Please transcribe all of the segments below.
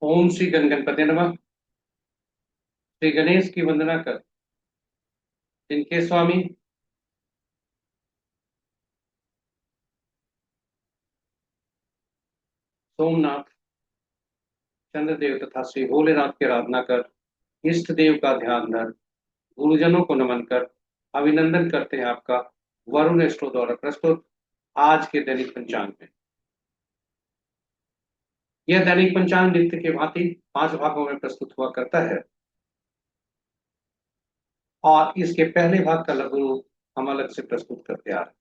ओम श्री गणपति नमः। श्री गणेश की वंदना कर। जिनके स्वामी सोमनाथ चंद्रदेव तथा श्री भोलेनाथ की आराधना कर, इष्ट देव का ध्यान धर, गुरुजनों को नमन कर, अभिनंदन करते हैं आपका वरुण एस्ट्रो द्वारा प्रस्तुत आज के दैनिक पंचांग में। यह दैनिक पंचांग नित्य के भांति 5 भागों में प्रस्तुत हुआ करता है और इसके पहले भाग का लघु रूप हम अलग से प्रस्तुत करते आ रहे हैं।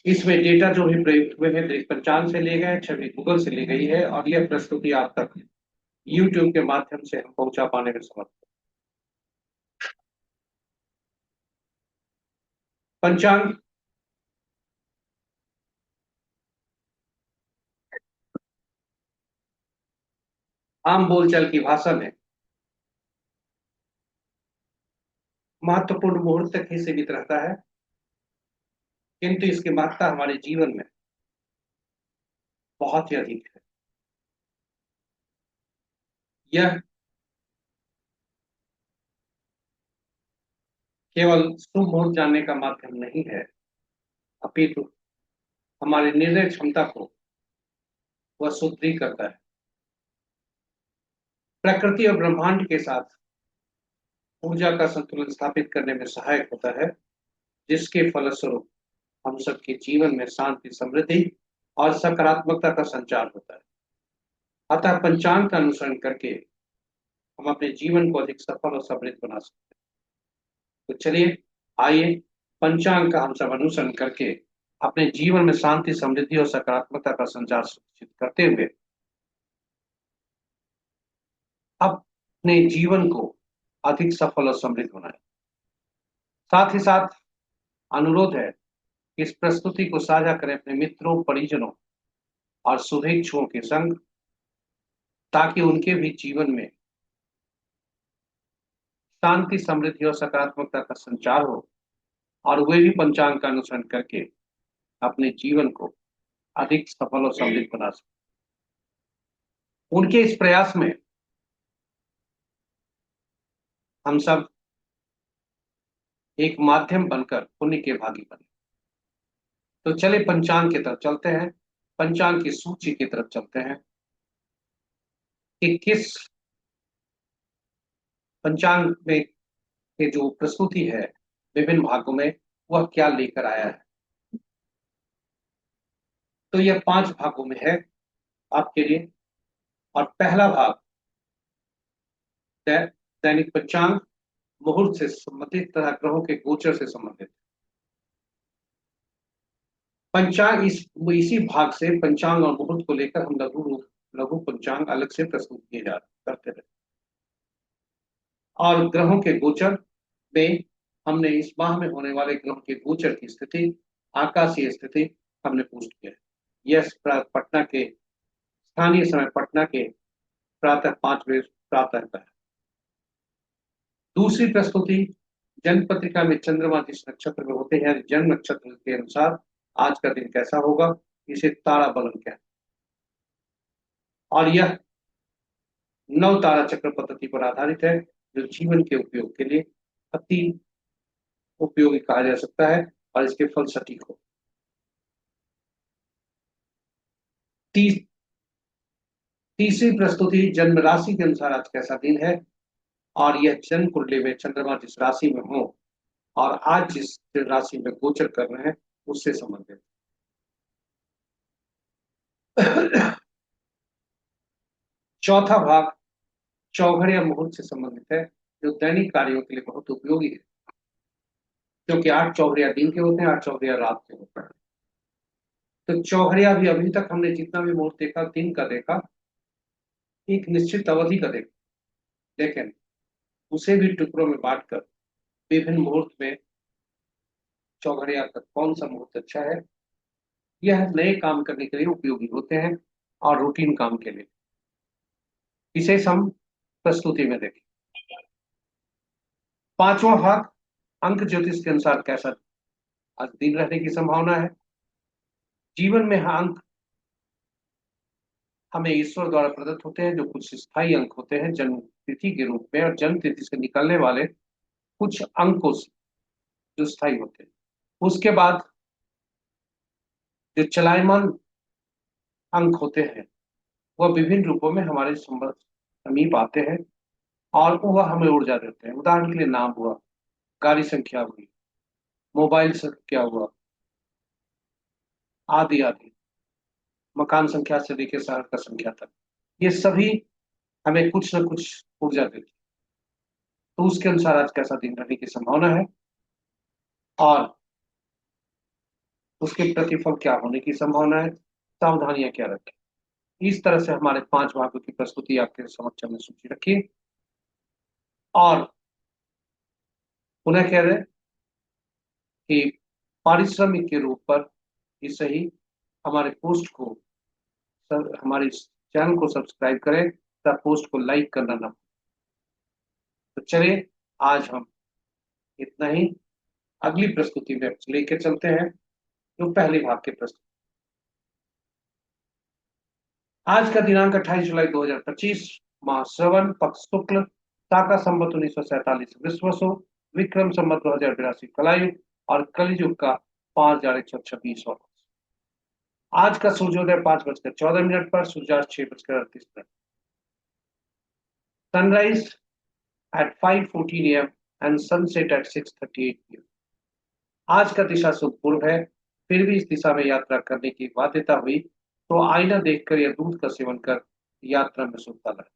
इसमें डेटा जो भी प्रयुक्त हुए हैं दैनिक पंचांग से लिए गए, छवि गूगल से ली गई है और यह प्रस्तुति आप तक यूट्यूब के माध्यम से हम पहुंचा पाने में समर्थ हैं। पंचांग आम बोलचाल की भाषा में महत्वपूर्ण मुहूर्त तक ही सीमित रहता है, किंतु इसकी महत्ता हमारे जीवन में बहुत ही अधिक है। यह केवल शुभ मुहूर्त जानने का माध्यम नहीं है, अपितु हमारी निर्णय क्षमता को वह सुदृढ़ करता है। प्रकृति और ब्रह्मांड के साथ ऊर्जा का संतुलन स्थापित करने में सहायक होता है, जिसके फलस्वरूप हम सबके जीवन में शांति, समृद्धि और सकारात्मकता का संचार होता है। अतः पंचांग का अनुसरण करके हम अपने जीवन को अधिक सफल और समृद्ध बना सकते हैं। तो चलिए, आइए पंचांग का हम सब अनुसरण करके अपने जीवन में शांति, समृद्धि और सकारात्मकता का संचार सुनिश्चित करते हुए अपने जीवन को अधिक सफल और समृद्ध बनाएं। साथ ही साथ अनुरोध है कि इस प्रस्तुति को साझा करें अपने मित्रों, परिजनों और शुभेच्छुओं के संग, ताकि उनके भी जीवन में शांति, समृद्धि और सकारात्मकता का संचार हो और वे भी पंचांग का अनुसरण करके अपने जीवन को अधिक सफल और समृद्ध बना सके। उनके इस प्रयास में हम सब एक माध्यम बनकर पुण्य के भागी बने। तो चले पंचांग की तरफ चलते हैं, पंचांग की सूची की तरफ चलते हैं कि किस पंचांग में के जो प्रस्तुति है विभिन्न भागों में वह क्या लेकर आया है। तो यह 5 भागों में है आपके लिए। और पहला भाग दैनिक पंचांग मुहूर्त से संबंधित तथा ग्रहों के गोचर से संबंधित पंचांग। इसी भाग से पंचांग और मुहूर्त को लेकर हम लघु पंचांग अलग से प्रस्तुत किए जा करते रहे। और ग्रहों के गोचर में हमने इस माह में होने वाले ग्रहों के गोचर की स्थिति, आकाशीय स्थिति हमने पोस्ट किया है। यह पटना के स्थानीय समय पटना के प्रातः 5 बजे प्रातः का है। दूसरी प्रस्तुति जन्म पत्रिका में चंद्रमा जिस नक्षत्र में होते हैं, जन्म नक्षत्र के अनुसार आज का दिन कैसा होगा, इसे तारा बलन कहते हैं। और यह 9 तारा चक्र पद्धति पर आधारित है, जो जीवन के उपयोग के लिए अति उपयोगी कहा जा सकता है और इसके फल सटीक हो। तीसरी प्रस्तुति जन्म राशि के अनुसार आज कैसा दिन है, और यह जन्म कुंडली में चंद्रमा जिस राशि में हो और आज जिस राशि में गोचर कर रहे हैं उससे संबंधित। चौथा भाग चौघड़ या मुहूर्त से संबंधित है, जो दैनिक कार्यों के लिए बहुत उपयोगी है, क्योंकि 8 चौघड़िया दिन के होते हैं, 8 चौघड़िया रात के होते हैं। तो चौघड़िया भी अभी तक हमने जितना भी मुहूर्त देखा, दिन का देखा, एक निश्चित अवधि का देखा, लेकिन उसे भी टुकड़ों में बांटकर विभिन्न मुहूर्त में चौघड़िया का कौन सा मुहूर्त अच्छा है, यह नए काम करने के लिए उपयोगी होते हैं और रूटीन काम के लिए। इसे हम प्रस्तुति में देखें। पांचवा भाग अंक ज्योतिष के अनुसार कैसा आज दिन रहने की संभावना है। जीवन में अंक हमें ईश्वर द्वारा प्रदत्त होते हैं, जो कुछ स्थायी अंक होते हैं जन्म तिथि के रूप में, और जन्म तिथि से निकलने वाले कुछ अंकों से जो स्थायी होते हैं। उसके बाद जो चलायमान अंक होते हैं वह विभिन्न रूपों में हमारे समीप आते हैं, और वह हमें ऊर्जा देते हैं। उदाहरण के लिए नाम हुआ, गाड़ी संख्या हुई, मोबाइल संख्या हुआ, आदि आदि, मकान संख्या से लेकर शहर का संख्या तक, ये सभी हमें कुछ न कुछ ऊर्जा देती है। तो उसके अनुसार आज कैसा दिन रहने की संभावना है, और उसके प्रतिफल क्या होने की संभावना है, सावधानियां क्या रखें। इस तरह से हमारे 5 भागों की प्रस्तुति आपके समक्ष हमने सूची रखी। और पुनः कह रहे कि पारिश्रमिक के रूप पर इसे ही हमारे पोस्ट को, हमारे चैनल को सब्सक्राइब करें तथा पोस्ट को लाइक करना ना। तो चलिए आज हम इतना ही, अगली प्रस्तुति में लेकर चलते हैं जो पहले भाग की प्रस्तुति। आज का दिनांक 28 जुलाई 2025, माह श्रवण, पक्ष शुक्ल, शाका संवत 1947 विश्वसु, विक्रम संवत 2082 कलायुग, और कलियुग का 5126 और आज का सूर्योदय 5:14 पर, सूर्यास्त 6:38। Sunrise at 5:14 AM and sunset at 6:38 PM। आज का दिशा शुभ पूर्व है, फिर भी इस दिशा में यात्रा करने की बाध्यता हुई तो आईना देखकर या दूध का सेवन कर यात्रा में शुभता लाए।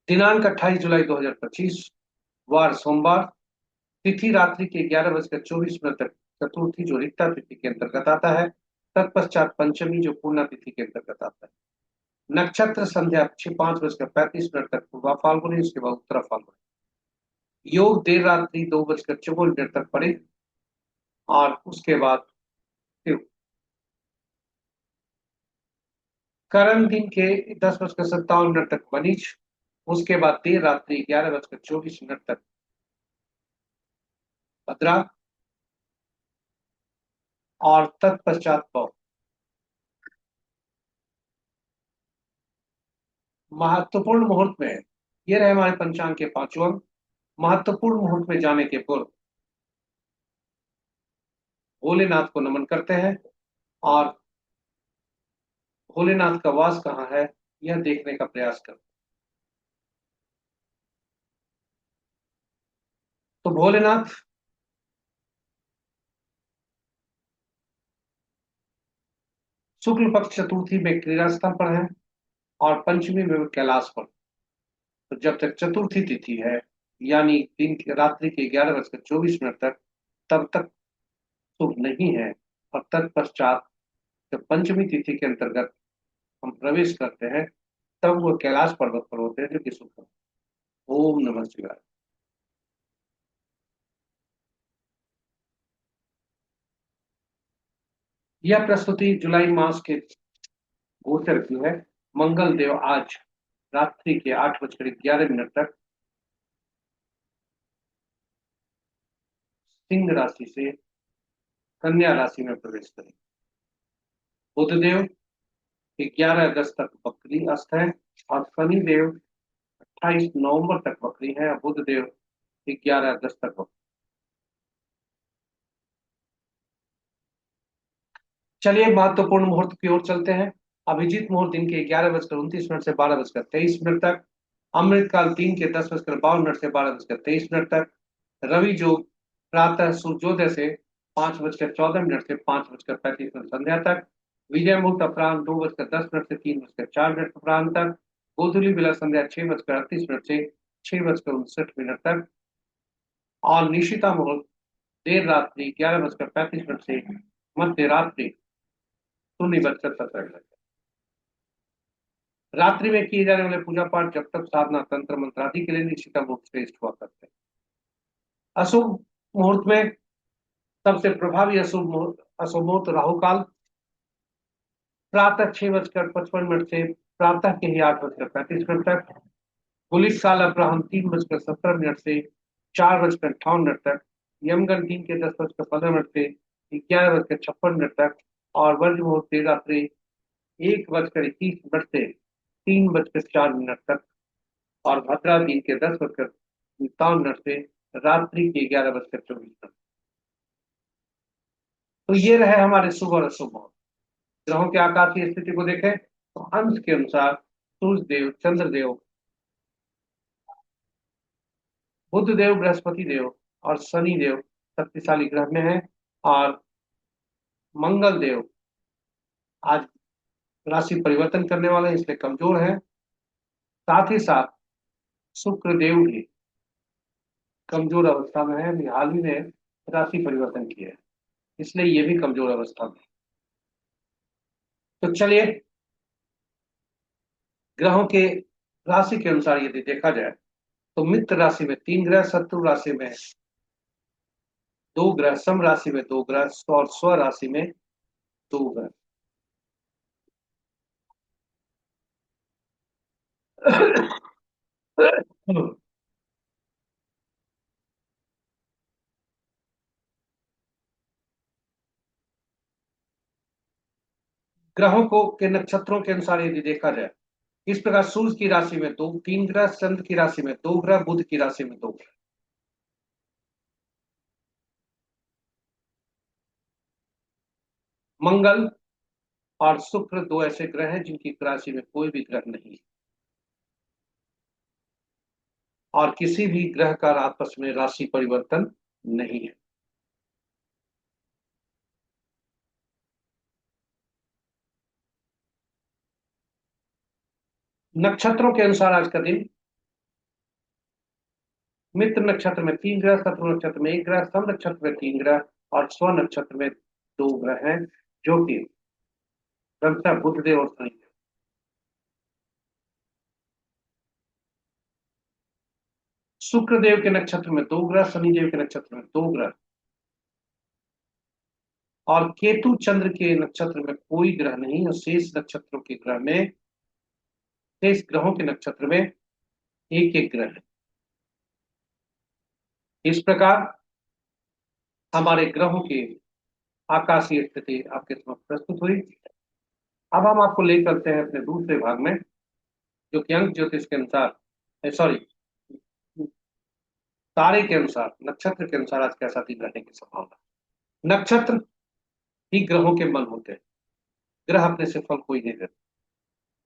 दिनांक 28 जुलाई 2025, वार सोमवार, तिथि रात्रि के 11:24 तक चतुर्थी जो रिक्ता तिथि के अंतर्गत आता है, तत्पश्चात पंचमी जो पूर्णा तिथि के अंतर्गत आता है। नक्षत्र संध्या 5:35 तक पूर्वा फाल्गुनी, उसके बाद उत्तरा फाल्गुनी। योग देर रात्रि 2:54 तक पड़े, और उसके बाद फिर करण दिन के 10:57 तक बनीच, उसके बाद देर रात्रि 11:24 तक भद्रा, और तत्पश्चात पौ। महत्वपूर्ण मुहूर्त में ये रहे हमारे पंचांग के 5 अंक। महत्वपूर्ण मुहूर्त में जाने के पूर्व भोलेनाथ को नमन करते हैं, और भोलेनाथ का वास कहाँ है यह देखने का प्रयास करते हैं। तो भोलेनाथ शुक्ल पक्ष चतुर्थी में क्रीड़ा स्थल पर है, और पंचमी में कैलाश पर। तो जब तक चतुर्थी तिथि है, यानी दिन की रात्रि के 11:24 तक, तब तक शुभ नहीं है। और तत्पश्चात जब पंचमी तिथि के अंतर्गत हम प्रवेश करते हैं, तब वो कैलाश पर्वत पर होते हैं, जो कि शुभ है। ओम नमः शिवाय। यह प्रस्तुति जुलाई मास के गोचर की है। मंगल देव आज रात्रि के 8:11 तक सिंह राशि से कन्या राशि में प्रवेश करेंगे। बुध देव 11 अगस्त तक बकरी अस्त है, और शनि देव 28 नवंबर तक बकरी है, और बुध देव 11 अगस्त तक बकरी। चलिए महत्वपूर्ण मुहूर्त की ओर चलते हैं। अभिजीत मुहूर्त दिन के 11:29 से 12:23 तक। अमृतकाल दिन के 10:52 से 12:23 तक। रवि योग प्रातः सूर्योदय से 5:14 से 5:35 संध्या तक। विजय मुहूर्त अपराह्न 2:10 से 3:04 अपराह्न तक। गोधूली बिला संध्या 6:38 से 6:59 तक। और निशिता मुहूर्त देर रात्रि 11:35 से मध्य रात्रि 0:72 तक। रात्रि में किए जाने वाले पूजा पाठ, जब तक साधना, तंत्र मंत्र आदि के लिए निश्चित रूप से श्रेष्ठ हुआ करते हैं। अशुभ मुहूर्त में सबसे प्रभावी अशुभ मुहूर्त राहु काल प्रातः 6:55 से प्रातः के ही 8:35 तक। पुलिस काल अपराह्न 3:17 से 4:58 तक। यमगन दिन के 10:15 से 11:56 तक। और वर्ज मुहूर्त देर रात्रि 1:21 से 3:04 तक, और भद्रा दिन के 10:57 से रात्रि के 11:24। तो ये रहे हमारे शुभ और अशुभ मुहूर्त। ग्रहों के आकाशीय स्थिति को देखें तो अंश के अनुसार सूर्य देव, चंद्र देव, बुध देव, बृहस्पति देव और शनि देव शक्तिशाली ग्रह में है। और मंगल देव आज राशि परिवर्तन करने वाले हैं, इसलिए कमजोर है। साथ ही साथ शुक्र देव भी कमजोर अवस्था में है, अभी हाल ही में राशि परिवर्तन किया है, इसलिए ये भी कमजोर अवस्था में है। तो चलिए, ग्रहों के राशि के अनुसार यदि देखा जाए तो मित्र राशि में 3 ग्रह, शत्रु राशि में 2 ग्रह, सम राशि में 2 ग्रह और स्व राशि में 2 ग्रह। ग्रहों को के नक्षत्रों के अनुसार यदि देखा जाए, इस प्रकार सूर्य की राशि में 3 ग्रह, चंद्र की राशि में 2 ग्रह, बुध की राशि में 2 ग्रह। मंगल और शुक्र दो ऐसे ग्रह हैं जिनकी राशि में कोई भी ग्रह नहीं है, और किसी भी ग्रह का आपस में राशि परिवर्तन नहीं है। नक्षत्रों के अनुसार आज का दिन, मित्र नक्षत्र में 3 ग्रह, शत्रु नक्षत्र में 1 ग्रह, सम नक्षत्र में 3 ग्रह और स्व नक्षत्र में 2 ग्रह हैं, जो कि क्रमशः बुध देव और शनि देव। शुक्र देव के नक्षत्र में 2 ग्रह, शनि देव के नक्षत्र में 2 ग्रह और केतु चंद्र के नक्षत्र में कोई ग्रह नहीं, और शेष नक्षत्रों के ग्रह में, शेष ग्रहों के नक्षत्र में एक एक ग्रह है। इस प्रकार हमारे ग्रहों की आकाशीय स्थिति आपके समक्ष प्रस्तुत हुई। अब हम आपको ले चलते हैं अपने दूसरे भाग में, जो कि अंक ज्योतिष के अनुसार, सॉरी, तारे के अनुसार, नक्षत्र के अनुसार आज कैसा दिन रहने की संभावना। नक्षत्र ही ग्रहों के मन होते हैं, ग्रह अपने से फल कोई नहीं देते,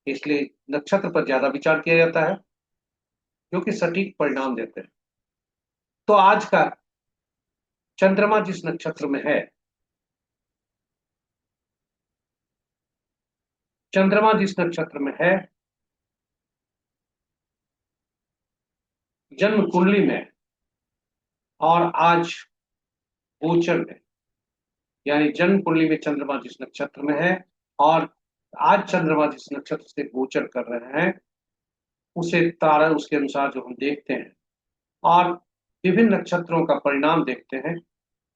इसलिए नक्षत्र पर ज्यादा विचार किया जाता है, जो कि सटीक परिणाम देते हैं। तो आज का चंद्रमा जिस नक्षत्र में है, चंद्रमा जिस नक्षत्र में है, जन्म कुंडली में, और आज गोचर में, यानी जन्म कुंडली में चंद्रमा जिस नक्षत्र में है और आज चंद्रमा जिस नक्षत्र से गोचर कर रहे हैं, उसे तारा, उसके अनुसार जो हम देखते हैं और विभिन्न नक्षत्रों का परिणाम देखते हैं,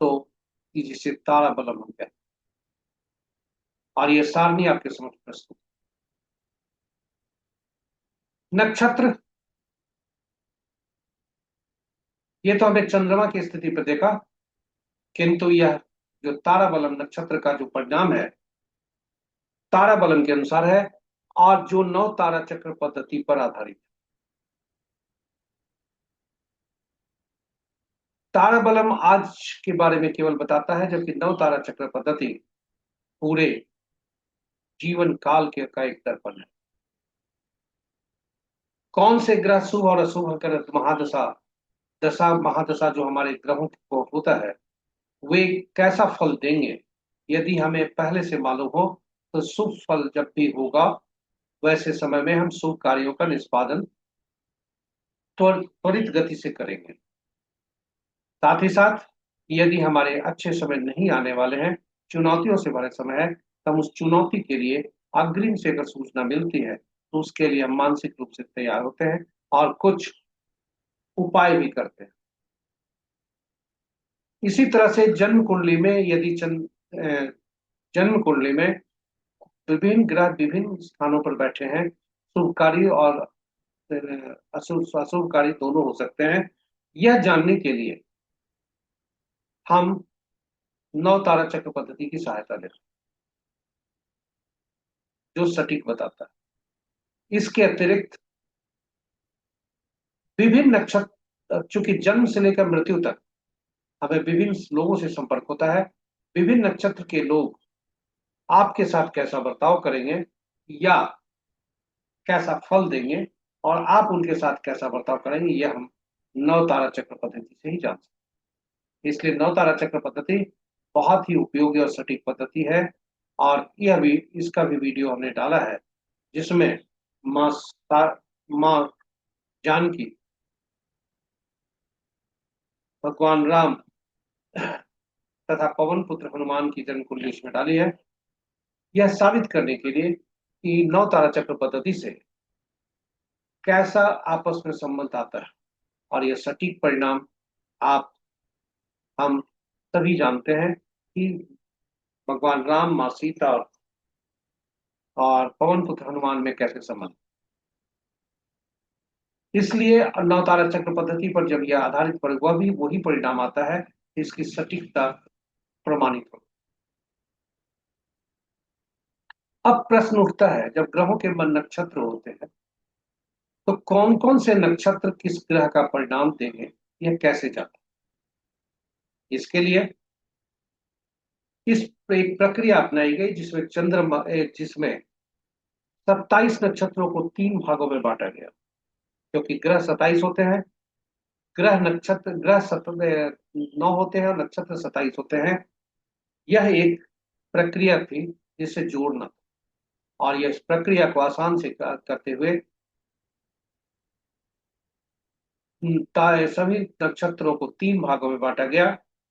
तो जिसे तारा बलम हम कहते हैं। और ये सारणी आपके समक्ष प्रस्तुत। नक्षत्र, ये तो हमने चंद्रमा की स्थिति पर देखा, किंतु यह जो तारा बलम नक्षत्र का जो परिणाम है, तारा बलम के अनुसार है, और जो 9 तारा चक्र पद्धति पर आधारित। तारा बलम आज के बारे में केवल बताता है, जबकि 9 तारा चक्र पद्धति पूरे जीवन काल के का एक दर्पण है। कौन से ग्रह शुभ और अशुभ कर महादशा, दशा महादशा जो हमारे ग्रहों को होता है, वे कैसा फल देंगे, यदि हमें पहले से मालूम हो, तो शुभ फल जब भी होगा, वैसे समय में हम शुभ कार्यों का निष्पादन त्वरित गति से करेंगे। साथ ही साथ यदि हमारे अच्छे समय नहीं आने वाले हैं, चुनौतियों से भरे समय है, तो हम उस चुनौती के लिए अग्रिम से अगर सूचना मिलती है, तो उसके लिए हम मानसिक रूप से तैयार होते हैं और कुछ उपाय भी करते हैं। इसी तरह से जन्म कुंडली में यदि जन्म कुंडली में विभिन्न ग्रह विभिन्न स्थानों पर बैठे हैं, शुभकारी और अशुभकारी दोनों हो सकते हैं, यह जानने के लिए हम 9 तारा चक्र पद्धति की सहायता लें। जो सटीक बताता है। इसके अतिरिक्त विभिन्न नक्षत्र, चूंकि जन्म से लेकर मृत्यु तक हमें विभिन्न लोगों से संपर्क होता है, विभिन्न नक्षत्र के लोग आपके साथ कैसा बर्ताव करेंगे या कैसा फल देंगे और आप उनके साथ कैसा बर्ताव करेंगे, यह हम नव तारा चक्र पद्धति से ही जान सकते हैं। इसलिए नव तारा चक्र पद्धति बहुत ही उपयोगी और सटीक पद्धति है। और यह भी, इसका भी वीडियो हमने डाला है जिसमें माँ जानकी, भगवान राम तथा पवन पुत्र हनुमान की जन्म कुंडली इसमें डाली है, यह साबित करने के लिए कि नव तारा चक्र पद्धति से कैसा आपस में संबंध आता है। और यह सटीक परिणाम आप हम सभी जानते हैं कि भगवान राम, माँ सीता और पवन पुत्र हनुमान में कैसे संबंध। इसलिए नवतारा चक्र पद्धति पर जब यह आधारित पर वह भी वही परिणाम आता है, इसकी सटीकता प्रमाणित हो। अब प्रश्न उठता है, जब ग्रहों के मन नक्षत्र होते हैं तो कौन कौन से नक्षत्र किस ग्रह का परिणाम देंगे, यह कैसे जाता है। इसके लिए इस एक प्रक्रिया अपनाई गई जिसमें चंद्रमा जिसमें 27 नक्षत्रों को 3 भागों में बांटा गया, क्योंकि ग्रह 27 होते हैं, ग्रह नक्षत्र ग्रह 9 होते हैं और नक्षत्र 27 होते हैं। यह एक प्रक्रिया थी जिसे जोड़ना, और यह इस प्रक्रिया को आसान से करते हुए सभी नक्षत्रों को 3 भागों में बांटा गया।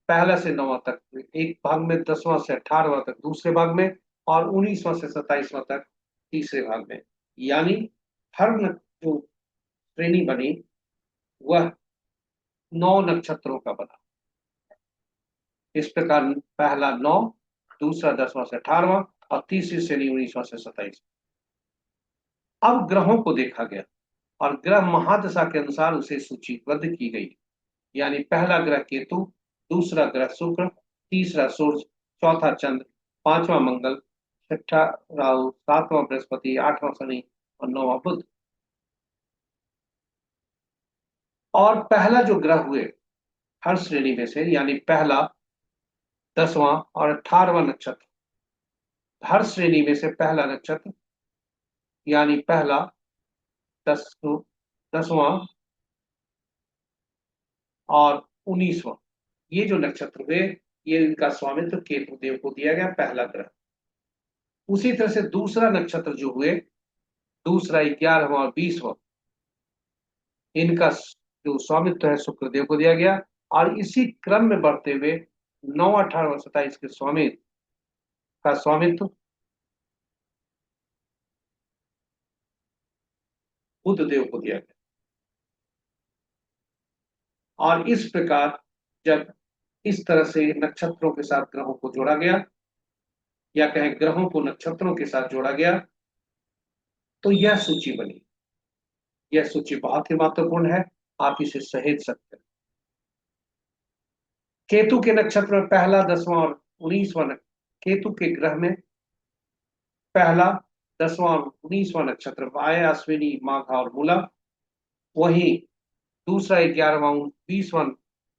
पहला से 9वां तक एक भाग में, 10वां से 18वां तक दूसरे भाग में, और 19वां से 27वां तक तीसरे भाग में। यानी हर जो श्रेणी बनी वह 9 नक्षत्रों का बना। इस प्रकार पहला 9, दूसरा 10वां से 18वां और तीसरी श्रेणी 19वां से 27। अब ग्रहों को देखा गया और ग्रह महादशा के अनुसार उसे सूचीबद्ध की गई। यानी पहला ग्रह केतु, दूसरा ग्रह शुक्र, तीसरा सूर्य, चौथा चंद्र, पांचवा मंगल, छठा राहु, सातवां बृहस्पति, आठवां शनि और नौवां बुध। और पहला जो ग्रह हुए हर श्रेणी में से, यानी पहला, 10वां और 18वां नक्षत्र, हर श्रेणी में से पहला नक्षत्र यानी पहला, 10वां और 19वां, ये जो नक्षत्र हुए, ये इनका स्वामित्व केतु देव को दिया गया, पहला ग्रह। उसी तरह से दूसरा नक्षत्र जो हुए, दूसरा, 11वां और 20वां, इनका जो स्वामित्व है शुक्र देव को दिया गया। और इसी क्रम में बढ़ते हुए 9, 18 और 27 के स्वामित्व बुध देव को दिया गया। और इस प्रकार जब इस तरह से नक्षत्रों के साथ ग्रहों को जोड़ा गया, या कहें ग्रहों को नक्षत्रों के साथ जोड़ा गया, तो यह सूची बनी। यह सूची बहुत ही महत्वपूर्ण है, आप इसे सहेज सकते हैं। केतु के नक्षत्र में पहला, 10वां और 19वां, केतु के ग्रह में पहला, 10वां और 19वां नक्षत्र आया, अश्विनी, माघा और मूला। वहीं दूसरा, 11वां, 20वां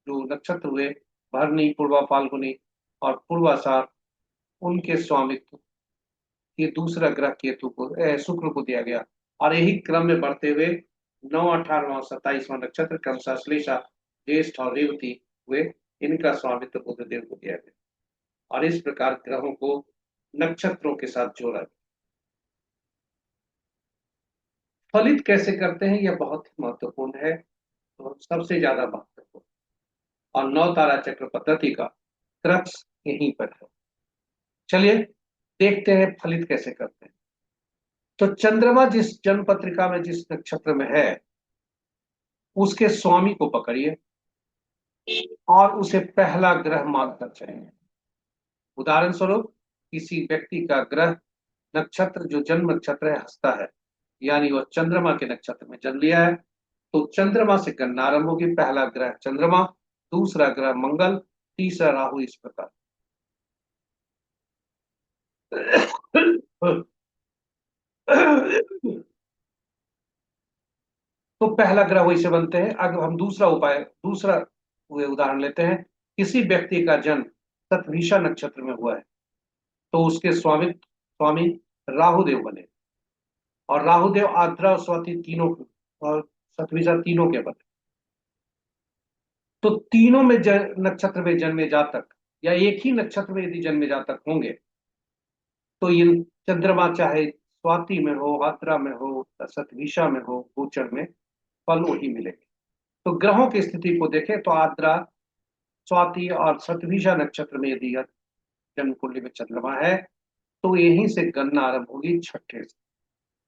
जो नक्षत्र हुए, भरणी, पूर्वा, फाल्गुनी और पूर्वाषाढ़, उनके स्वामित्व ये दूसरा ग्रह केतु को, शुक्र को दिया गया। और यही क्रम में बढ़ते हुए 9, 18वां, 27वां नक्षत्र क्रमशः श्लेषा, ज्येष्ठ और रेवती हुए, इनका स्वामित्व बुध देव को दिया गया। और इस प्रकार ग्रहों को नक्षत्रों के साथ जोड़ा गया। फलित कैसे करते हैं, यह बहुत ही महत्वपूर्ण है, तो सबसे ज्यादा महत्वपूर्ण, और नौ तारा चक्र पद्धति का क्रक्स यहीं पर है। चलिए देखते हैं फलित कैसे करते हैं। तो चंद्रमा जिस जन्म पत्रिका में जिस नक्षत्र में है, उसके स्वामी को पकड़िए और उसे पहला ग्रह मानकर चलिए। उदाहरण स्वरूप, किसी व्यक्ति का ग्रह नक्षत्र जो जन्म नक्षत्र है हस्ता है, यानी वह चंद्रमा के नक्षत्र में जन्म लिया है, तो चंद्रमा से गणना आरंभ होगी। पहला ग्रह चंद्रमा, दूसरा ग्रह मंगल, तीसरा राहु, इस प्रकार। तो पहला ग्रह वैसे बनते हैं। अगर हम दूसरा उदाहरण लेते हैं। किसी व्यक्ति का जन्म शतभिषा नक्षत्र में हुआ है, तो उसके स्वामी राहुदेव बने। और राहुदेव आद्रा और स्वाति तीनों और शतभिषा तीनों के बने। तो तीनों में नक्षत्र में जन्मे जातक, या एक ही नक्षत्र में यदि जन्मे जातक होंगे, तो ये चंद्रमा चाहे स्वाति में हो, आद्रा में हो, शतभिषा में हो, गोचर में फल वही मिलेंगे। तो ग्रहों की स्थिति को देखें तो आद्रा, स्वाति और शतभिषा नक्षत्र में यदि जन्म कुंडली में चंद्रमा है, तो यहीं से गणना आरंभ होगी छठे से।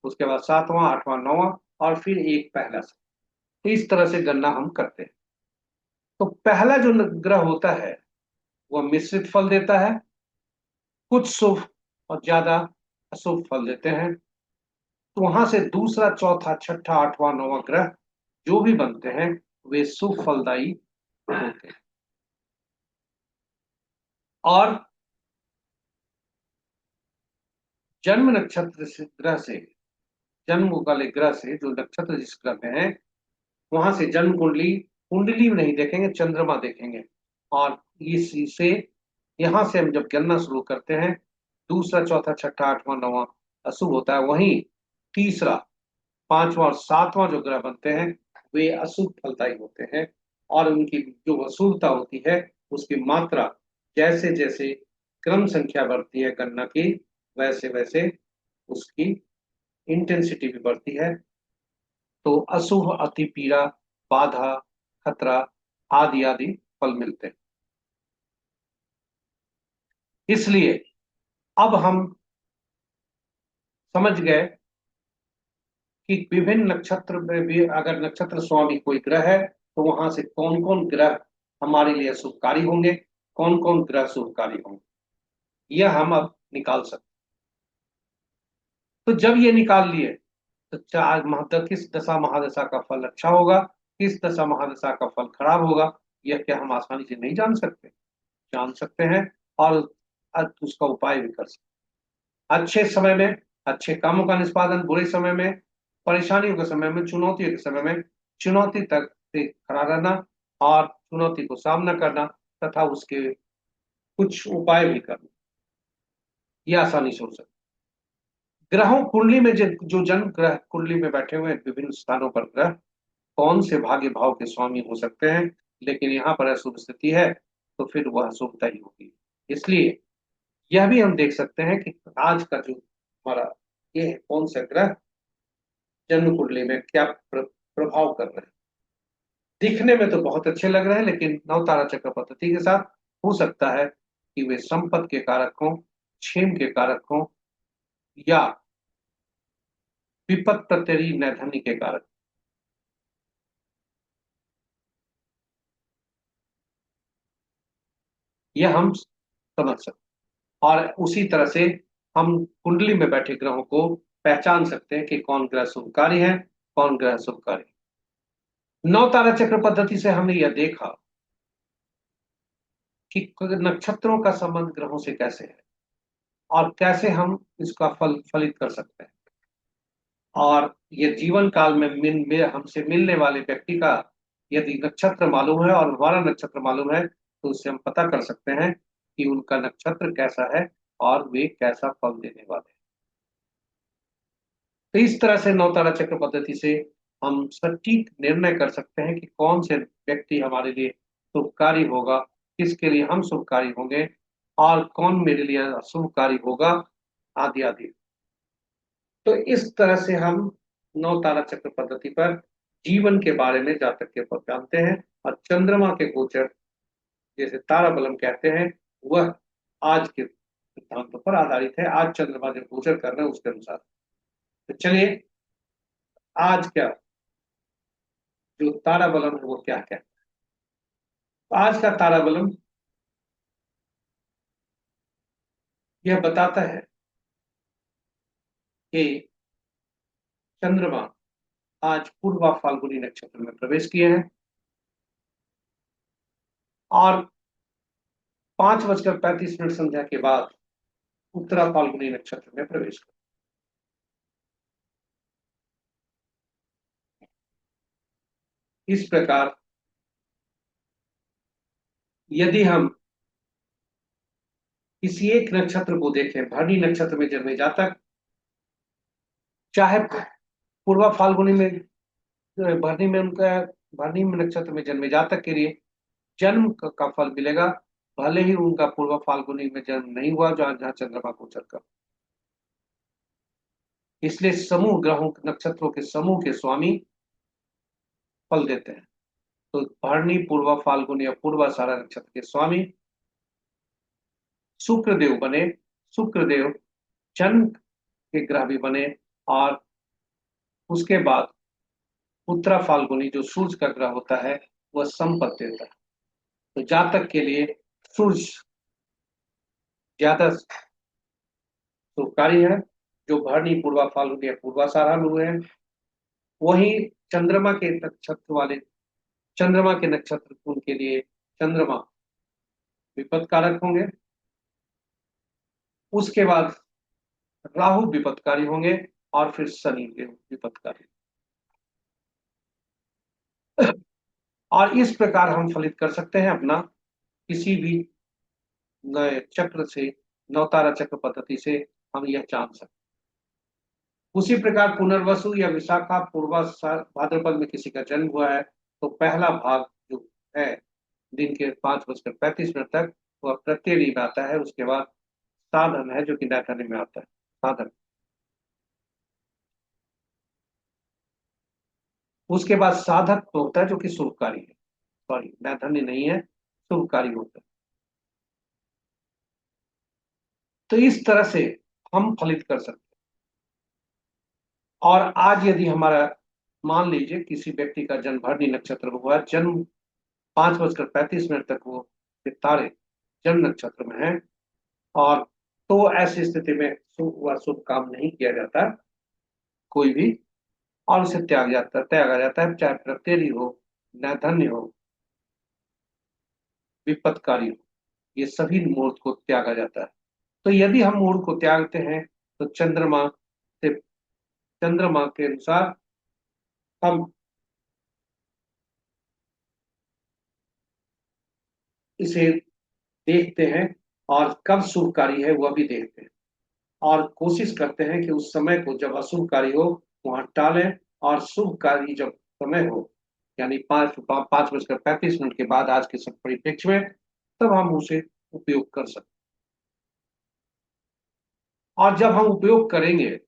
उसके बाद सातवां, आठवां, नौवां, और फिर एक पहला से। इस तरह से गणना हम करते हैं। तो पहला जो ग्रह होता है वह मिश्रित फल देता है। कुछ शुभ और ज्यादा अशुभ फल देते हैं। तो वहां से दूसरा, चौथा, छठा, आठवां, नौवां ग्रह जो भी बनते हैं वे शुभ फलदायी होते हैं। और जन्म नक्षत्र से ग्रह से, जन्म वाले ग्रह से, जो नक्षत्र जिस ग्रह में है, वहां से जन्म कुंडली, कुंडली में नहीं देखेंगे, चंद्रमा देखेंगे। और इससे यहां से हम जब गणना शुरू करते हैं, दूसरा, चौथा, छठा, आठवां, नौवां अशुभ होता है। वहीं तीसरा, पांचवा और सातवां जो ग्रह बनते हैं वे अशुभ फलदायी होते हैं। और उनकी जो अशुभता होती है उसकी मात्रा जैसे जैसे क्रम संख्या बढ़ती है गणना की, वैसे वैसे उसकी इंटेंसिटी भी बढ़ती है। तो अशुभ, अति पीड़ा, बाधा, खतरा आदि आदि फल मिलते हैं। इसलिए अब हम समझ गए कि विभिन्न नक्षत्र में भी अगर नक्षत्र स्वामी कोई ग्रह है, तो वहां से कौन कौन ग्रह हमारे लिए शुभकारी होंगे, कौन कौन ग्रह शुभकारी होंगे, यह हम अब निकाल सकते। तो जब ये निकाल लिए, तो चार महत्व, किस दशा महादशा का फल अच्छा होगा, किस दशा महादशा का फल खराब होगा, यह क्या हम आसानी से नहीं जान सकते? जान सकते हैं। और उसका उपाय भी कर सकते हैं। अच्छे समय में अच्छे कामों का निष्पादन, बुरे समय में, परेशानियों के समय में, चुनौतियों के समय में चुनौती तक से खड़ा रहना, और चुनौती को सामना करना, तथा उसके कुछ उपाय भी करना, यह आसानी से हो सकता है। ग्रहों कुंडली में जो जन्म ग्रह कुंडली में बैठे हुए हैं, विभिन्न स्थानों पर ग्रह कौन से भाग्य भाव के स्वामी हो सकते हैं, लेकिन यहाँ पर अशुभ स्थिति है, तो फिर वह अशुभता ही होगी। इसलिए यह भी हम देख सकते हैं कि आज का जो हमारा ये है, कौन सा ग्रह जन्म कुंडली में क्या प्रभाव कर रहे हैं। दिखने में तो बहुत अच्छे लग रहे हैं, लेकिन नवतारा चक्र पद्धति के साथ हो सकता है कि वे संपत्ति के कारक हों, क्षेम के कारक हों, या विपत प्रत्ययी नैधन्य के कारक। यह हम समझ सकते हैं। और उसी तरह से हम कुंडली में बैठे ग्रहों को पहचान सकते हैं कि कौन ग्रह शुभकारी है, कौन ग्रह शुभकारी। नौ तारा चक्र पद्धति से हमने यह देखा कि नक्षत्रों का संबंध ग्रहों से कैसे है, और कैसे हम इसका फलित कर सकते हैं। और ये जीवन काल में हमसे मिलने वाले व्यक्ति का यदि नक्षत्र मालूम है और हमारा नक्षत्र मालूम है, तो उससे हम पता कर सकते हैं कि उनका नक्षत्र कैसा है और वे कैसा फल देने वाले हैं। तो इस तरह से नवतारा चक्र पद्धति से हम सटीक निर्णय कर सकते हैं कि कौन से व्यक्ति हमारे लिए शुभकारी होगा, किसके लिए हम शुभकारी होंगे, और कौन मेरे लिए अशुभकारी होगा, आदि आदि। तो इस तरह से हम नौ तारा चक्र पद्धति पर जीवन के बारे में जातक के पर जानते हैं। और चंद्रमा के गोचर, जैसे तारा बलम कहते हैं, वह आज के सिद्धांतों पर आधारित है। आज चंद्रमा जो गोचर कर रहे हैं उसके अनुसार। तो चलिए, आज क्या जो तारा बलम है वो क्या क्या है। तो आज का तारा बलम यह बताता है कि चंद्रमा आज पूर्वा फाल्गुनी नक्षत्र में प्रवेश किए हैं, और 5:35 संध्या के बाद उत्तरा फाल्गुनी नक्षत्र में प्रवेश कर। इस प्रकार यदि हम किसी एक नक्षत्र को देखें, भरणी नक्षत्र में जन्मे जातक, चाहे पूर्वा फाल्गुनी में, भरणी में उनका, भरणी में नक्षत्र में जन्मे जातक के लिए जन्म का फल मिलेगा, भले ही उनका पूर्व फाल्गुनी में जन्म नहीं हुआ जहां जहां चंद्रमा गोचर कर। इसलिए समूह ग्रहों नक्षत्रों के समूह के स्वामी फल देते हैं। तो भरणी, पूर्वा फाल्गुनी या पूर्वाषाढ़ा नक्षत्र के स्वामी शुक्रदेव बने। शुक्रदेव जन्म के ग्रह भी बने, और उसके बाद उत्तरा फाल्गुनी जो सूर्य का ग्रह होता है वह संपत देता है। तो जातक के लिए सूर्य ज्यादा शुभकारी है, जो भरणी, पूर्वा फाल्गुनी या पूर्वाषाढ़ा में हुए हैं। वहीं चंद्रमा के नक्षत्र वाले, चंद्रमा के नक्षत्र उनके लिए चंद्रमा विपत्तकारक होंगे। उसके बाद राहु विपत्तकारी होंगे, और फिर शनि देव विपत्तकारी। और इस प्रकार हम फलित कर सकते हैं अपना किसी भी नए चक्र से, नवतारा चक्र पद्धति से हम यह जान सकते हैं। उसी प्रकार पुनर्वसु या विशाखा पूर्वा भाद्रपद में किसी का जन्म हुआ है, तो पहला भाग जो है दिन के 5:35 तक वह प्रत्यय में आता है। उसके बाद साधन है जो कि नैथनी में आता है। साधन, उसके बाद साधक तो होता है जो कि शुभकारी है, सॉरी नैथनी नहीं है, शुभकारी होता है। तो इस तरह से हम फलित कर सकते हैं। और आज यदि हमारा, मान लीजिए किसी व्यक्ति का जन्म भरणी नक्षत्र में हुआ, जन्म 5:35 तक वो तारे जन्म नक्षत्र में है, और तो ऐसी स्थिति में शुभ व शुभ काम नहीं किया जाता कोई भी, और उसे त्यागा जाता है, चाहे प्रत्यय हो, नैधन्य हो, विपत्तकारी हो, ये सभी मुहूर्त को त्यागा जाता है। तो यदि हम मुहूर्त को त्यागते हैं तो से चंद्रमा के अनुसार हम इसे देखते हैं, और कब शुभकारी है वह भी देखते हैं, और कोशिश करते हैं कि उस समय को जब अशुभकारी हो वहां टालें, और शुभकारी जब समय हो, यानी 5:35 के बाद आज के सब परिप्रेक्ष्य में, तब हम उसे उपयोग कर सकते हैं। और जब हम उपयोग करेंगे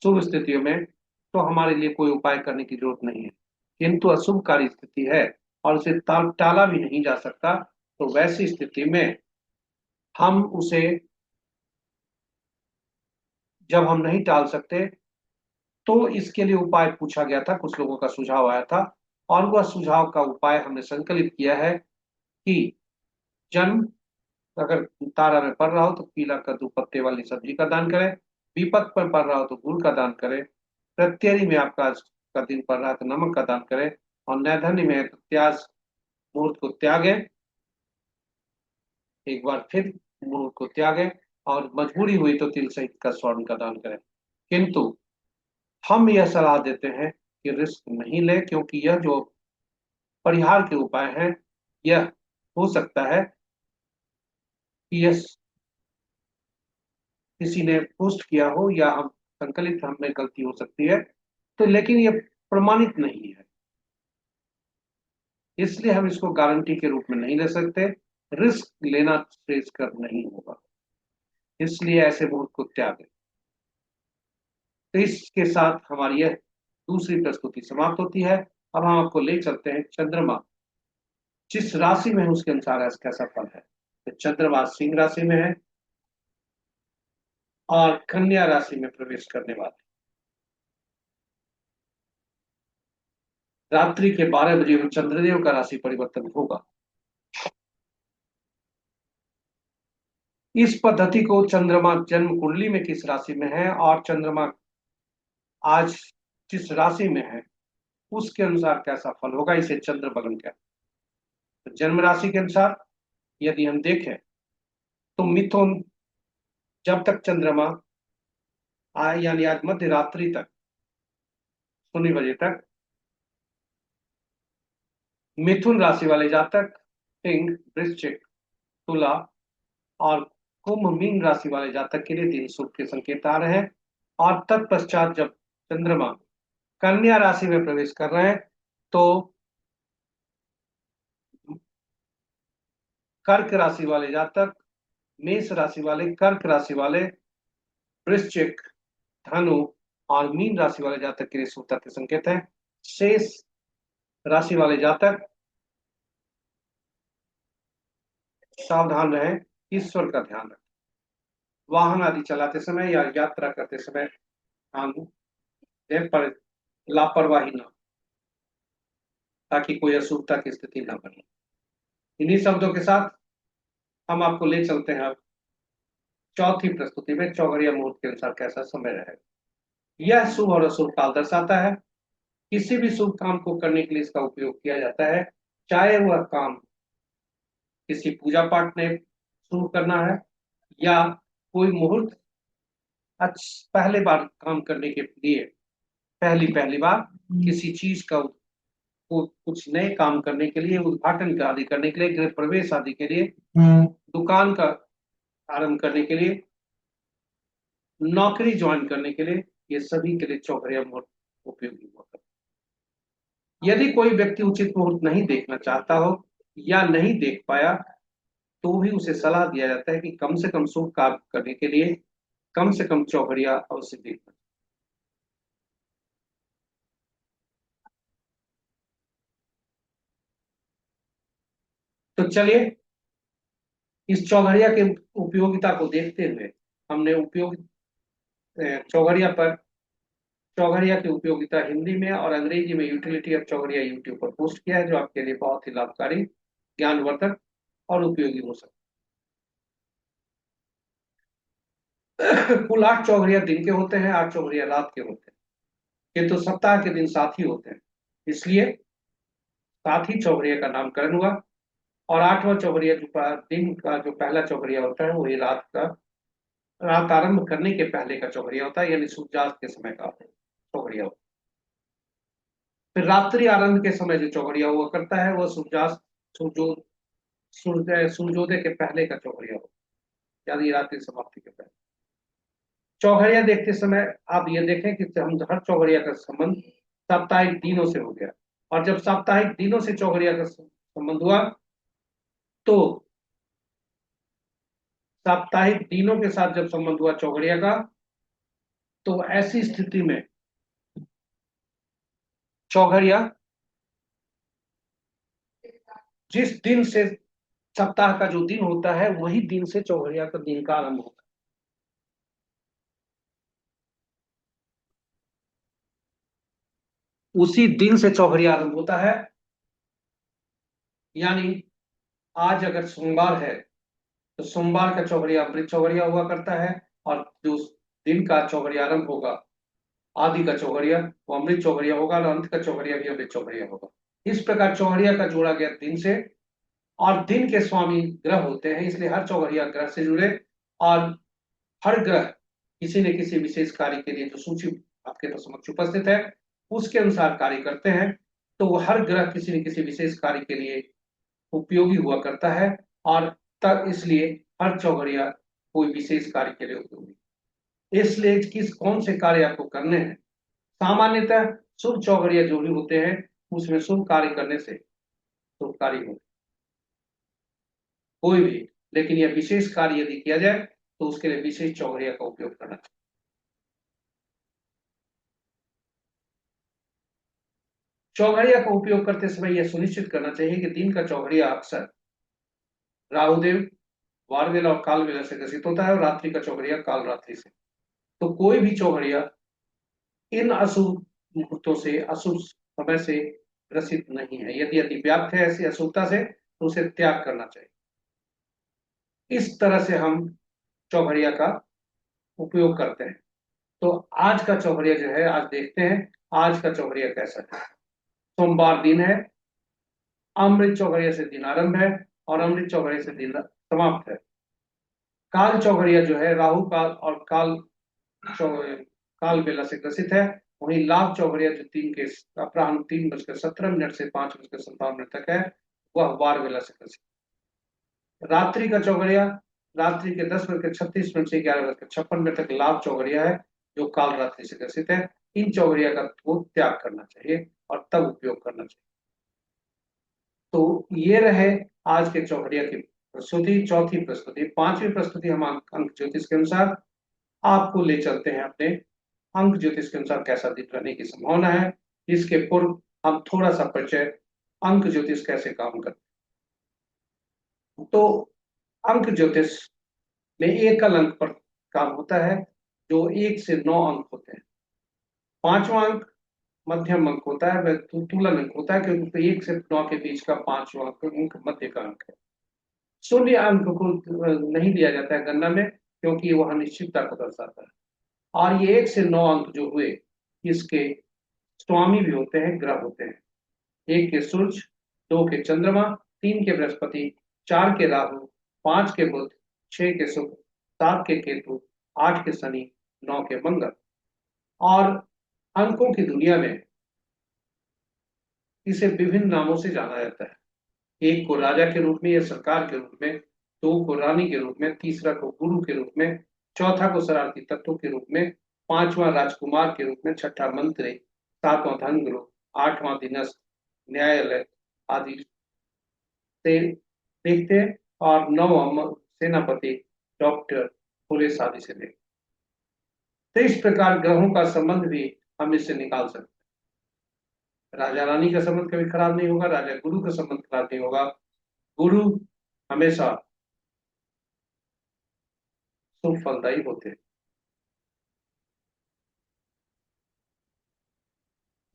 शुभ स्थितियों में, तो हमारे लिए कोई उपाय करने की जरूरत नहीं है। किंतु अशुभकारी स्थिति है और उसे टाला भी नहीं जा सकता, तो वैसी स्थिति में हम उसे, जब हम नहीं टाल सकते, तो इसके लिए उपाय पूछा गया था, कुछ लोगों का सुझाव आया था, और वह सुझाव का उपाय हमने संकलित किया है कि जन्म अगर तारा में पड़ रहा हो तो पीला कद्दू पत्ते वाली सब्जी का दान करें, विपत पर पड़ रहा हो तो गुड़ का दान करें, प्रत्ययी में आपका आज का दिन पड़ रहा है तो नमक का दान करें, और नैधन्य में है तो त्याज, मुहूर्त को त्यागें, एक बार फिर मुहूर्त को त्यागें, और मजबूरी हुई तो तिल सहित का स्वर्ण का दान करें। किंतु हम यह सलाह देते हैं कि रिस्क नहीं ले, क्योंकि यह जो परिहार के उपाय हैं, यह हो सकता है कि यह किसी ने पोस्ट किया हो, या हम संकलित हमें गलती हो सकती है, तो लेकिन यह प्रमाणित नहीं है, इसलिए हम इसको गारंटी के रूप में नहीं ले सकते। रिस्क लेना श्रेयस्कर नहीं होगा, इसलिए ऐसे मुहूर्त को त्यागें। तो इसके साथ हमारी यह दूसरी प्रस्तुति समाप्त होती है। अब हम आपको ले चलते हैं चंद्रमा जिस राशि में है उसके अनुसार कैसा फल है। तो चंद्रमा सिंह राशि में है और कन्या राशि में प्रवेश करने वाले रात्रि के 12 बजे चंद्रदेव का राशि परिवर्तन होगा। इस पद्धति को चंद्रमा जन्म कुंडली में किस राशि में है और चंद्रमा आज जिस राशि में है उसके अनुसार कैसा फल होगा, इसे चंद्र बलम कहते हैं। तो जन्म राशि के अनुसार यदि हम देखें तो मिथुन, जब तक चंद्रमा आए यानी आज मध्य रात्रि तक 0 बजे तक मिथुन राशि वाले जातक सिंह, वृश्चिक, तुला और कुंभ, मीन राशि वाले जातक के लिए दिन शुभ के संकेत आ रहे हैं। और तत्पश्चात जब चंद्रमा कन्या राशि में प्रवेश कर रहे हैं तो कर्क राशि वाले जातक, मेष राशि वाले, कर्क राशि वाले, वृश्चिक, धनु और मीन राशि वाले जातक के लिए शुभता के संकेत है। शेष राशि वाले जातक सावधान रहें, ईश्वर का ध्यान रखें, वाहन आदि चलाते समय या यात्रा करते समय ध्यान दें, पर लापरवाही ना, ताकि कोई अशुभता की स्थिति ना बने। इन्हीं शब्दों के साथ हम आपको ले चलते हैं अब चौथी प्रस्तुति में, चौघड़िया मुहूर्त के अनुसार कैसा समय रहेगा। यह शुभ और अशुभ काल दर्शाता है। किसी भी शुभ काम को करने के लिए इसका उपयोग किया जाता है, चाहे वह काम किसी पूजा पाठ में शुरू करना है या कोई मुहूर्त पहले बार काम करने के लिए, पहली पहली बार किसी चीज का कुछ नए काम करने के लिए, उद्घाटन आदि करने के लिए, गृह प्रवेश आदि के लिए, दुकान का आरंभ करने के लिए, नौकरी ज्वाइन करने के लिए, ये सभी के लिए चौघड़िया मुहूर्त उपयोगी होता है। यदि कोई व्यक्ति उचित मुहूर्त नहीं देखना चाहता हो या नहीं देख पाया तो भी उसे सलाह दिया जाता है कि कम से कम शुभ कार्य करने के लिए कम से कम चौघड़िया अवश्य देखना। तो चलिए इस चौघड़िया के उपयोगिता को देखते हुए हमने उपयोग चौघड़िया पर, चौघड़िया की उपयोगिता हिंदी में और अंग्रेजी में यूटिलिटी ऑफ चौघड़िया यूट्यूब पर पोस्ट किया है, जो आपके लिए बहुत ही लाभकारी, ज्ञानवर्धक और उपयोगी हो सकता है। कुल 8 चौघड़िया दिन के होते हैं, 8 चौघड़िया रात के होते हैं, किंतु सप्ताह के दिन 7 ही होते हैं, इसलिए 7 ही चौघड़िया का नामकरण हुआ। और 8वां चौघड़िया जो दिन का जो पहला चौघड़िया होता है वही रात का, रात आरंभ करने के पहले का चौघड़िया होता है, यानी सूर्यास्त के समय का चौघड़िया होता है। फिर रात्रि आरंभ के समय जो चौघड़िया हुआ करता है वह सूर्यास्त, सूर्योदय के पहले का चौघड़िया होता है, यानी रात्रि समाप्ति के पहले। चौघड़िया देखते समय आप ये देखें कि हम हर चौघड़िया का संबंध साप्ताहिक दिनों से हो गया, और जब साप्ताहिक दिनों से चौघड़िया का संबंध हुआ तो साप्ताहिक दिनों के साथ जब संबंध हुआ चौघड़िया का, तो ऐसी स्थिति में चौघड़िया जिस दिन से, सप्ताह का जो दिन होता है वही दिन से चौघड़िया का दिन का आरंभ होता है, उसी दिन से चौघड़िया आरंभ होता है। यानी आज अगर सोमवार है तो सोमवार का चौघड़िया अमृत चौघड़िया हुआ करता है, और जो दिन का चौघड़िया आरंभ होगा, आदि का चौघड़िया वो अमृत चौघड़िया होगा, और अंत का चौघड़िया भी अमृत चौघड़िया होगा। इस प्रकार चौघड़िया का जोड़ा गया दिन से, और दिन के स्वामी ग्रह होते हैं, इसलिए हर चौघड़िया ग्रह से जुड़े, और हर ग्रह किसी न किसी विशेष कार्य के लिए जो सूची आपके समक्ष उपस्थित है उसके अनुसार कार्य करते हैं, तो वो हर ग्रह किसी न किसी विशेष कार्य के लिए उपयोगी हुआ करता है, और तब इसलिए हर चौघड़िया कोई विशेष कार्य के लिए उपयोगी। इसलिए किस कौन से कार्य आपको करने हैं, सामान्यतः शुभ चौघड़िया जो भी होते हैं उसमें शुभ कार्य करने से शुभ कार्य होते हैं, कोई भी, लेकिन यह विशेष कार्य यदि किया जाए तो उसके लिए विशेष चौघड़िया का उपयोग करना चाहिए। चौघड़िया का उपयोग करते समय यह सुनिश्चित करना चाहिए कि दिन का चौघड़िया अक्सर राहुदेव, वारवेला और कालवेला से ग्रसित होता है, और रात्रि का चौघड़िया काल रात्रि से। तो कोई भी चौघड़िया इन अशुभ मुहूर्तों से, अशुभ समय से ग्रसित नहीं है। यदि अति व्याप्त है ऐसी अशुभता से तो उसे त्याग करना चाहिए। इस तरह से हम चौघड़िया का उपयोग करते हैं। तो आज का चौघड़िया जो है, आज देखते हैं आज का चौघड़िया कैसा है। सोमवार दिन है, अमृत चौघड़िया से दिन आरंभ है और अमृत चौघड़िया से दिन समाप्त है। काल चौघड़िया जो है राहु काल और काल काल बेला से ग्रसित है, वहीं लाभ चौघड़िया जो अपराह्न 3:17 से 5:57 तक है, वह वार वेला से ग्रसित। रात्रि का चौघड़िया रात्रि के 10:36 से 11:56 तक लाभ चौघड़िया है, जो काल रात्रि से ग्रसित है। इन चौघड़िया का को त्याग करना चाहिए और तब उपयोग करना चाहिए। तो ये रहे आज के चौघड़िया की प्रस्तुति, चौथी प्रस्तुति। पांचवी प्रस्तुति हम अंक ज्योतिष के अनुसार आपको ले चलते हैं अपने अंक ज्योतिष के अनुसार कैसा दिन रहने की संभावना है। इसके पूर्व हम थोड़ा सा परिचय, अंक ज्योतिष कैसे काम करते हैं। तो अंक ज्योतिष में एकल अंक पर काम होता है, जो 1 से 9 अंक होते हैं। पांचवा अंक मध्यम अंक होता है, वह तुलन अंक होता है, क्योंकि 1 से 9 के बीच का पांचवा अंक मध्य का अंक है। शून्य अंक को नहीं दिया जाता है गणना में, क्योंकि वह अनिश्चितता को दर्शाता है। और ये 1 से 9 अंक जो हुए, इसके स्वामी भी होते हैं, ग्रह होते हैं। 1 के सूर्य, 2 के चंद्रमा, 3 के बृहस्पति, 4 के राहु, 5 के बुध, 6 के शुक्र, 7 के केतु, 8 के शनि, 9 के मंगल। और अंकों की दुनिया में इसे विभिन्न नामों से जाना जाता है। 1 को राजा के रूप में या सरकार के रूप में, 2 को रानी के रूप में, तीसरा को गुरु के रूप में, चौथा को शरारती तत्वों के रूप में, पांचवा राजकुमार के रूप में, छठा मंत्री, सातवां धन गुरु, आठवां दिनस्थ, न्यायालय आदि से देखते हैं। और नौवां सेनापति, डॉक्टर, पुलिस आदि से देखते हैं। तो इस प्रकार ग्रहों का संबंध भी हम इससे निकाल सकते हैं। राजा रानी का संबंध कभी खराब नहीं होगा, राजा गुरु का संबंध खराब नहीं होगा। गुरु हमेशा शुभ फलदायी होते हैं।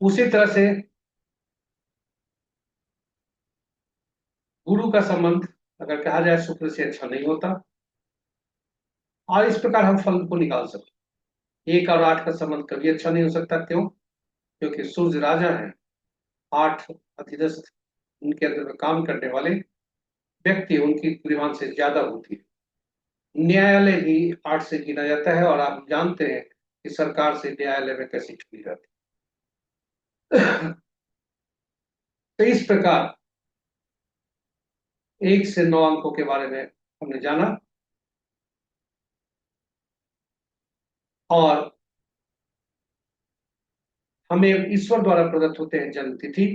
उसी तरह से गुरु का संबंध अगर कहा जाए शुक्र से अच्छा नहीं होता। और इस प्रकार हम फल को निकाल सकते हैं। 1 और 8 का संबंध कभी अच्छा नहीं हो सकता। क्यों? क्योंकि सूर्य राजा है, 8 अधिदस्त, उनके अंदर में काम करने वाले व्यक्ति, उनकी बुद्धिमान से ज्यादा होती है। न्यायालय भी 8 से गिना जाता है, और आप जानते हैं कि सरकार से न्यायालय में कैसी चुनी जाती है। तो इस प्रकार 1 से 9 अंकों के बारे में हमने जाना। और हमें ईश्वर द्वारा प्रदत्त होते हैं जन्म तिथि,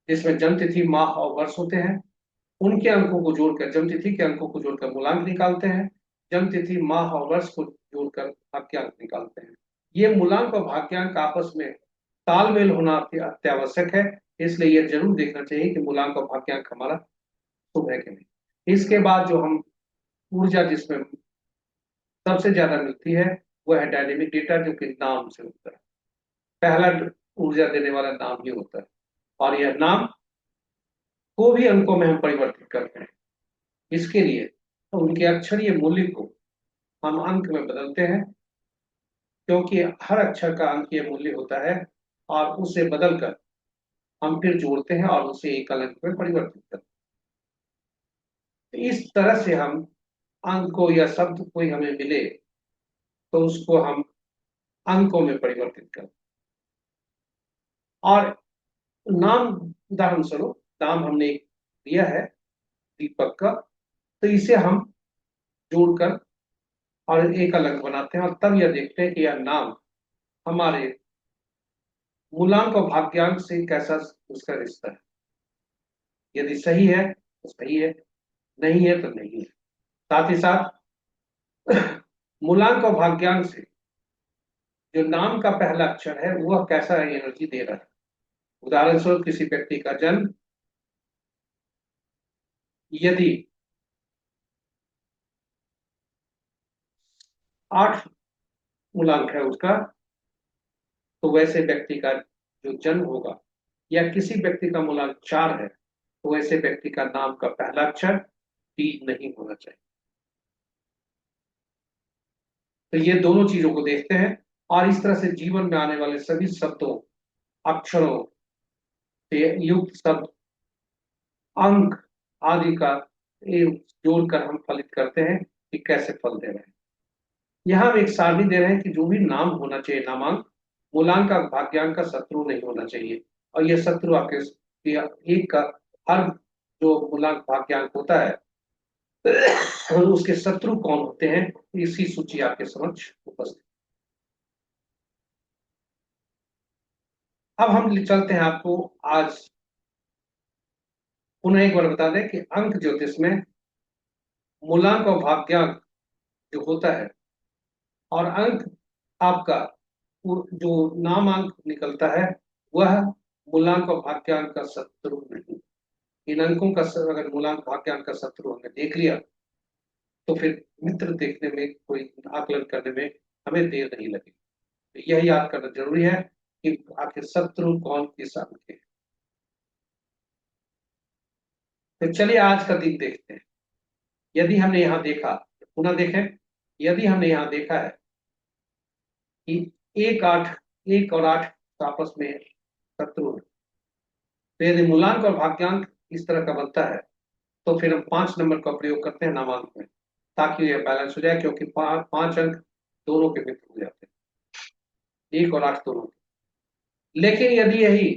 जिसमें जन्म तिथि, माह और वर्ष होते हैं। उनके अंकों को जोड़कर, जन्म तिथि के अंकों को जोड़कर मूलांक निकालते हैं। जन्म तिथि, माह और वर्ष को जोड़कर भाग्यांक निकालते हैं। ये मूलांक और भाग्यांक आपस में तालमेल होना अत्यावश्यक है। इसलिए यह जरूर देखना चाहिए कि मूलांक और भाग्यांक हमारा शुभ है कि नहीं। इसके बाद जो हम ऊर्जा जिसमें सबसे ज्यादा मिलती है, वह है डायनेमिक डेटा, जो कि नाम से होता है। पहला ऊर्जा देने वाला नाम ही होता है, और यह नाम को भी अंकों में हम परिवर्तित करते हैं। इसके लिए तो उनके अक्षरीय मूल्य को हम अंक में बदलते हैं, क्योंकि हर अक्षर का अंकीय मूल्य होता है, और उसे बदलकर हम फिर जोड़ते हैं और उसे एक अंक में परिवर्तित करते हैं। तो इस तरह से हम अंक को या शब्द कोई हमें मिले, तो उसको हम अंकों में परिवर्तित करते हैं। और नाम, उदाहरण स्वरूप नाम हमने दिया है दीपक का, तो इसे हम जोड़कर और एक अलग बनाते हैं, और तब यह देखते हैं कि यह नाम हमारे मूलांक और भाग्यांक से कैसा उसका रिश्ता है। यदि सही है तो सही है, नहीं है तो नहीं है। साथ ही साथ मूलांक और भाग्यांक से जो नाम का पहला अक्षर है, वह कैसा एनर्जी दे रहा है। उदाहरण स्वरूप किसी व्यक्ति का जन्म यदि 8 मूलांक है उसका, तो वैसे व्यक्ति का जो जन्म होगा, या किसी व्यक्ति का मूलांक 4 है, तो वैसे व्यक्ति का नाम का पहला अक्षर टी नहीं होना चाहिए। तो ये दोनों चीजों को देखते हैं, और इस तरह से जीवन में आने वाले सभी शब्दों, अक्षरों से युक्त शब्द, अंक आदि का जोड़कर हम फलित करते हैं कि कैसे फल दे रहे हैं। यहाँ हम एक सारणी दे रहे हैं कि जो भी नाम होना चाहिए, नामांक, मूलांक का भाग्यांक का शत्रु नहीं होना चाहिए। और ये शत्रु आपके एक का हर जो मूलांक भाग्यांक होता है उसके शत्रु कौन होते हैं, इसी सूची आपके समक्ष उपस्थित। अब हम चलते हैं आपको आज पुनः एक बार बता दें कि अंक ज्योतिष में मूलांक और भाग्यांक जो होता है, और अंक आपका जो नामांक निकलता है वह मूलांक और भाग्यांक का शत्रु नहीं। इन अंकों का अगर मूलांक भाग्यांक का शत्रु हमने देख लिया तो फिर मित्र देखने में, कोई आकलन करने में हमें देर नहीं लगेगी। तो यह याद करना जरूरी है कि आखिर शत्रु कौन किस अंक के। तो चलिए आज का दिन देखते हैं। यदि हमने यहाँ देखा, पुनः देखें, यदि हमने यहाँ देखा है कि एक और आठ आपस में शत्रु है, तो यदि मूलांक और भाग्यांक इस तरह का बनता है तो फिर हम 5 नंबर का प्रयोग करते हैं नामांक में, ताकि यह बैलेंस हो जाए, क्योंकि 5 अंक दोनों के मित्र हो जाते हैं, 1 और 8 दोनों के। लेकिन यदि यही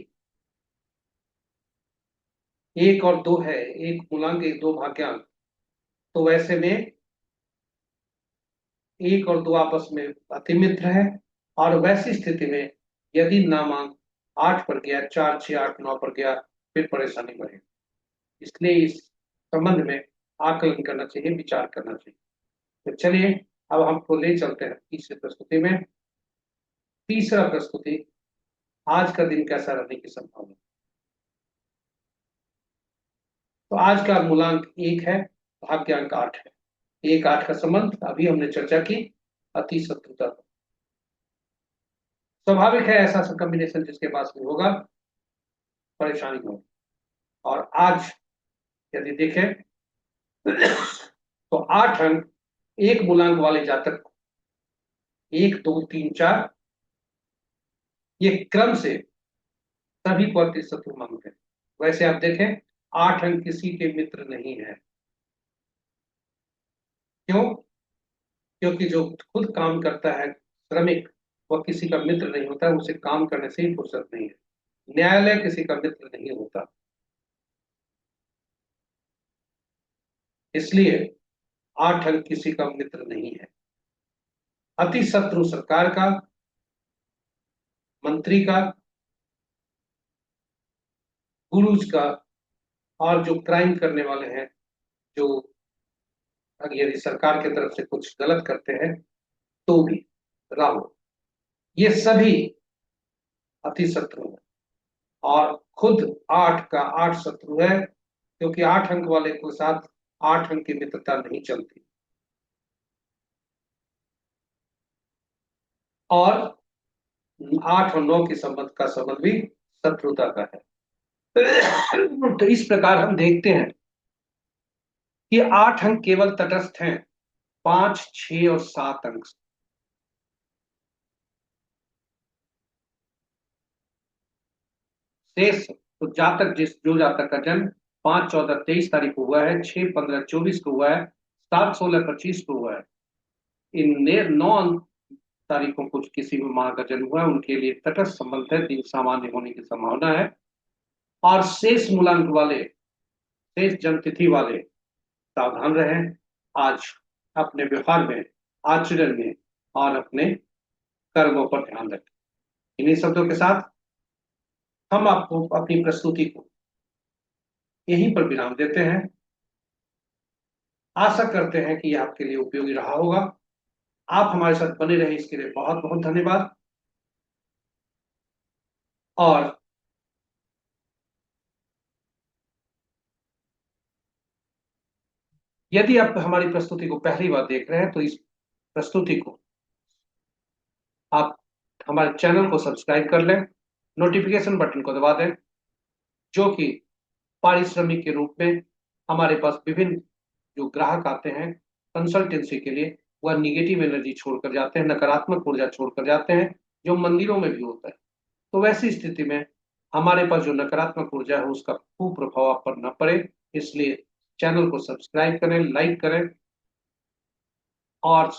1 और 2 है, एक मूलांक एक दो भाग्यांक, तो वैसे में 1 और 2 आपस में अतिमित्र है। और वैसी स्थिति में यदि नामांक 8 पर गया, 4, 6, 8, 9 पर गया, फिर परेशानी बढ़ेगी। इसलिए इस संबंध में आकलन करना चाहिए, विचार करना चाहिए। तो चलिए अब हमको ले चलते हैं तीसरी प्रस्तुति में। तीसरा प्रस्तुति, आज का दिन कैसा रहने की संभावना। तो आज का मूलांक 1 है, भाग्यांक 8 है। 1-8 का संबंध अभी हमने चर्चा की, अति शत्रुता। स्वाभाविक है ऐसा कॉम्बिनेशन जिसके पास में होगा परेशानी होगी। और आज यदि देखें तो 8 अंक एक मूलांक वाले जातक को 1, 2, 3, 4 ये क्रम से सभी को अति शत्रु मानते हैं। वैसे आप देखें 8 अंक किसी के मित्र नहीं है। क्यों? क्योंकि जो खुद काम करता है श्रमिक, वह किसी का मित्र नहीं होता, उसे काम करने से ही फुर्सत नहीं है। न्यायालय किसी का मित्र नहीं होता। इसलिए 8 अंक किसी का मित्र नहीं है। अति शत्रु सरकार का, मंत्री का, गुरुज का, और जो क्राइम करने वाले हैं, जो यदि सरकार की तरफ से कुछ गलत करते हैं तो भी, राहुल, ये सभी अति शत्रु हैं। और खुद 8 का 8 शत्रु है, क्योंकि 8 अंक वाले के साथ 8 अंक की मित्रता नहीं चलती। और 8 और 9 के संबंध का संबंध भी शत्रुता का है। तो इस प्रकार हम देखते हैं कि 8 अंक केवल तटस्थ हैं 5, 6 और 7 अंक। शेष तो जातक, जो जातक का जन्म 5-14-23 तारीख को हुआ है, 6-15-24 को हुआ है, 7-16-25 को हुआ है, इन 9 तारीखों को किसी भी माह का जन्म हुआ है, उनके लिए तटस्थ संबंध है, दिन सामान्य होने की संभावना है। और शेष मूलांक वाले, शेष जन्म तिथि वाले सावधान रहें आज अपने व्यवहार में, आचरण में और अपने कर्मों पर ध्यान रखें। इन्हीं शब्दों के साथ हम आपको अपनी प्रस्तुति को यहीं पर विराम देते हैं। आशा करते हैं कि यह आपके लिए उपयोगी रहा होगा। आप हमारे साथ बने रहे इसके लिए बहुत बहुत धन्यवाद। और यदि आप हमारी प्रस्तुति को पहली बार देख रहे हैं तो इस प्रस्तुति को आप हमारे चैनल को सब्सक्राइब कर लें, नोटिफिकेशन बटन को दबा दें, जो कि पारिश्रमिक के रूप में हमारे पास विभिन्न जो ग्राहक आते हैं कंसल्टेंसी के लिए, वह निगेटिव एनर्जी छोड़कर जाते हैं, नकारात्मक ऊर्जा छोड़कर जाते हैं, जो मंदिरों में भी होता है। तो वैसी स्थिति में हमारे पास जो नकारात्मक ऊर्जा है उसका कुप्रभाव आप पर न पड़े, इसलिए चैनल को सब्सक्राइब करें, लाइक करें और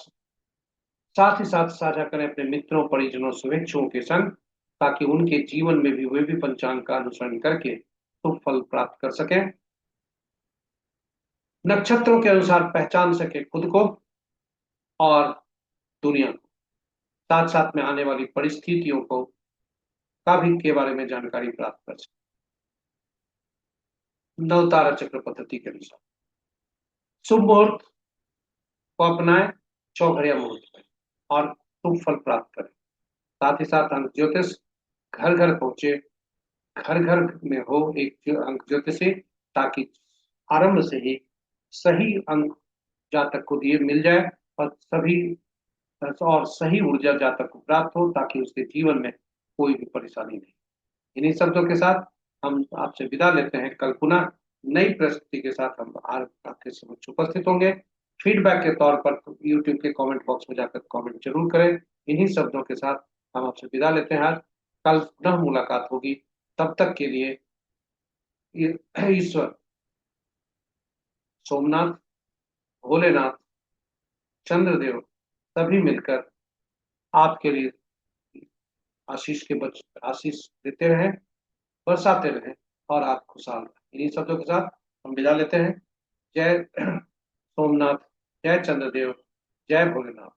साथ ही साथ साझा करें अपने मित्रों, परिजनों, शुभेच्छुओं के संग, ताकि उनके जीवन में भी वे भी पंचांग का अनुसरण करके शुभ फल प्राप्त कर सकें, नक्षत्रों के अनुसार पहचान सके खुद को और दुनिया को, साथ साथ में आने वाली परिस्थितियों को का भी के बारे में जानकारी प्राप्त कर सके। नवतारा चक्र पद्धति के अनुसार शुभ मुहूर्त को अपनाएं, चौघड़िया मुहूर्त में, और शुभ फल प्राप्त करें। साथ ही साथ अंक ज्योतिष घर घर पहुंचे, घर घर में हो एक अंक ज्योतिषी, ताकि आरंभ से ही सही अंक जातक को दिए मिल जाए, और सभी और सही ऊर्जा जातक को प्राप्त हो, ताकि उसके जीवन में कोई भी परेशानी नहीं। इन्हीं शब्दों के साथ हम आपसे विदा लेते हैं। कल पुनः नई प्रस्तुति के साथ हम आपके समक्ष उपस्थित होंगे। फीडबैक के तौर पर यूट्यूब के कमेंट बॉक्स में जाकर कमेंट जरूर करें। इन्हीं शब्दों के साथ हम आपसे विदा लेते हैं। आज कल पुनः मुलाकात होगी। तब तक के लिए ईश्वर, सोमनाथ, भोलेनाथ, चंद्रदेव सभी मिलकर आपके लिए आशीष देते रहें, बरसाते रहें, और आप खुशहाल रहें। इन्हीं शब्दों के साथ हम विदा लेते हैं। जय सोमनाथ, जय चंद्रदेव, जय भोलेनाथ।